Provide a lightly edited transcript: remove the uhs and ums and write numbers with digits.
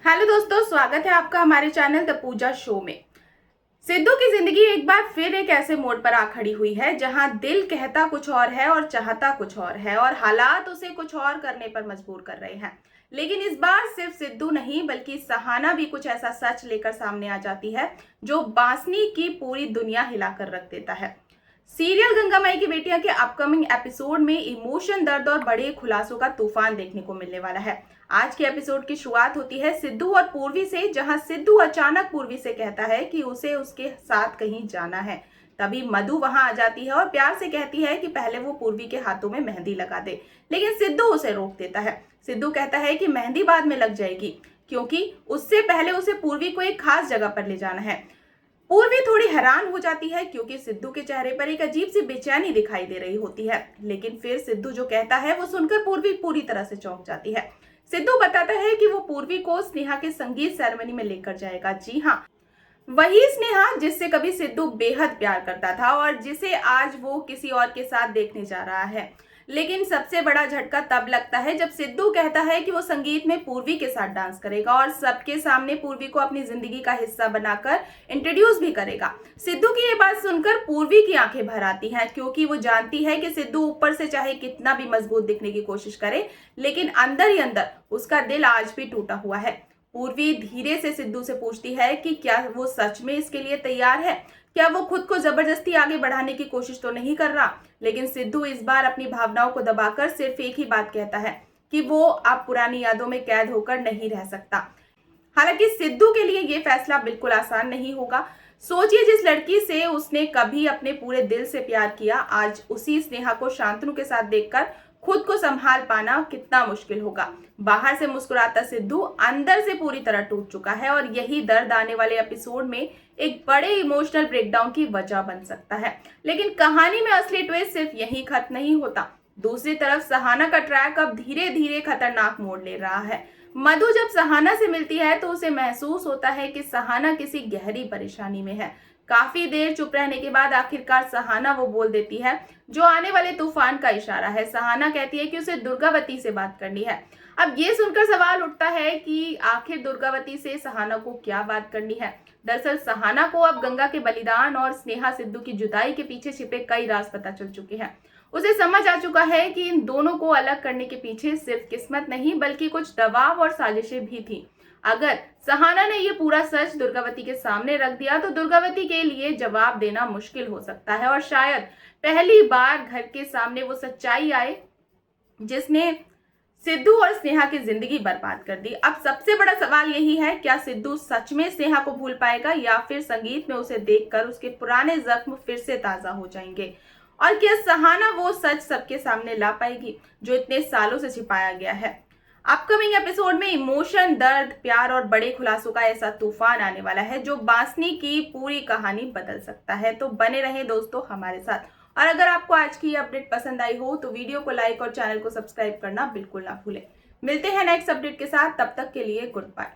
Hello दोस्तों, स्वागत है आपका हमारे चैनल द पूजा शो में। सिद्धू की जिंदगी एक बार फिर एक ऐसे मोड़ पर आ खड़ी हुई है जहां दिल कहता कुछ और है और चाहता कुछ और है और हालात उसे कुछ और करने पर मजबूर कर रहे हैं। लेकिन इस बार सिर्फ सिद्धू नहीं बल्कि सहाना भी कुछ ऐसा सच लेकर सामने आ जाती है जो बांसनी की पूरी दुनिया हिलाकर रख देता है। सीरियल गंगा माई की बेटियां के अपकमिंग एपिसोड में इमोशन, दर्द और बड़े खुलासों का तूफान देखने को मिलने वाला है। आज के एपिसोड की शुरुआत होती है सिद्धू और पूर्वी से, जहां सिद्धू अचानक पूर्वी से कहता है कि उसे उसके साथ कहीं जाना है। तभी मधु वहां आ जाती है और प्यार से कहती है कि पहले वो पूर्वी के हाथों में मेहंदी लगा दे, लेकिन सिद्धू उसे रोक देता है। सिद्धू कहता है कि मेहंदी बाद में लग जाएगी, क्योंकि उससे पहले उसे पूर्वी को एक खास जगह पर ले जाना है। पूर्वी थोड़ी हैरान हो जाती है क्योंकि सिद्धू के चेहरे पर एक अजीब सी बेचैनी दिखाई दे रही होती है, लेकिन फिर सिद्धू जो कहता है वो सुनकर पूर्वी पूरी तरह से चौंक जाती है। सिद्धू बताता है कि वो पूर्वी को स्नेहा के संगीत सेरेमनी में लेकर जाएगा। जी हाँ, वही स्नेहा जिससे कभी सिद्धू बेहद प्यार करता था और जिसे आज वो किसी और के साथ देखने जा रहा है। लेकिन सबसे बड़ा झटका तब लगता है जब सिद्धू कहता है कि वो संगीत में पूर्वी के साथ डांस करेगा और सबके सामने पूर्वी को अपनी जिंदगी का हिस्सा बनाकर इंट्रोड्यूस भी करेगा। सिद्धू की ये बात सुनकर पूर्वी की आंखें भर आती हैं, क्योंकि वो जानती है कि सिद्धू ऊपर से चाहे कितना भी मजबूत दिखने की कोशिश करे, लेकिन अंदर ही अंदर उसका दिल आज भी टूटा हुआ है। पूर्वी धीरे से सिद्धू से पूछती है कि क्या वो सच में इसके लिए तैयार है, क्या वो खुद को जबरदस्ती आगे बढ़ाने की कोशिश तो नहीं कर रहा। लेकिन सिद्धू इस बार अपनी भावनाओं को दबाकर सिर्फ एक ही बात कहता है कि वो अब पुरानी यादों में कैद होकर नहीं रह सकता। हालांकि सिद्धू के लिए ये फैसला बिल्कुल आसान नहीं होगा। सोचिए, जिस लड़की से उसने कभी अपने पूरे दिल से प्यार किया, आज उसी स्नेहा को शांतनु के साथ देखकर खुद को संभाल पाना कितना मुश्किल होगा। बाहर से मुस्कुराता सिद्धू अंदर से पूरी तरह टूट चुका है और यही दर्द आने वाले एपिसोड में एक बड़े इमोशनल ब्रेकडाउन की वजह बन सकता है। लेकिन कहानी में असली ट्विस्ट सिर्फ यही खत्म नहीं होता। दूसरी तरफ सहाना का ट्रैक अब धीरे धीरे खतरनाक मोड़ ले रहा है। मधु जब सहाना से मिलती है तो उसे महसूस होता है कि सहाना किसी गहरी परेशानी में है। काफी देर चुप रहने के बाद आखिरकार सहाना वो बोल देती है जो आने वाले तूफान का इशारा है। सहाना कहती है कि उसे दुर्गावती से बात करनी है। अब ये सुनकर सवाल उठता है कि आखिर दुर्गावती से सहाना को क्या बात करनी है। दरअसल सहाना को अब गंगा के बलिदान और स्नेहा सिद्धू की जुदाई के पीछे छिपे कई राज पता चल चुके हैं। उसे समझ आ चुका है कि इन दोनों को अलग करने के पीछे सिर्फ किस्मत नहीं बल्कि कुछ दबाव और साजिशें भी थी। अगर सहाना ने ये पूरा सच दुर्गावती के सामने रख दिया तो दुर्गावती के लिए जवाब देना मुश्किल हो सकता है और शायद पहली बार घर के सामने वो सच्चाई आए जिसने सिद्धू और स्नेहा की जिंदगी बर्बाद कर दी। अब सबसे बड़ा सवाल यही है, क्या सिद्धू सच में स्नेहा को भूल पाएगा या फिर संगीत में उसे देखकर उसके पुराने जख्म फिर से ताजा हो जाएंगे, और क्या सहाना वो सच सबके सामने ला पाएगी जो इतने सालों से छिपाया गया है। अपकमिंग एपिसोड में इमोशन, दर्द, प्यार और बड़े खुलासों का ऐसा तूफान आने वाला है जो बांसनी की पूरी कहानी बदल सकता है। तो बने रहें दोस्तों हमारे साथ, और अगर आपको आज की ये अपडेट पसंद आई हो तो वीडियो को लाइक और चैनल को सब्सक्राइब करना बिल्कुल ना भूलें। मिलते हैं नेक्स्ट अपडेट के साथ, तब तक के लिए गुड बाय।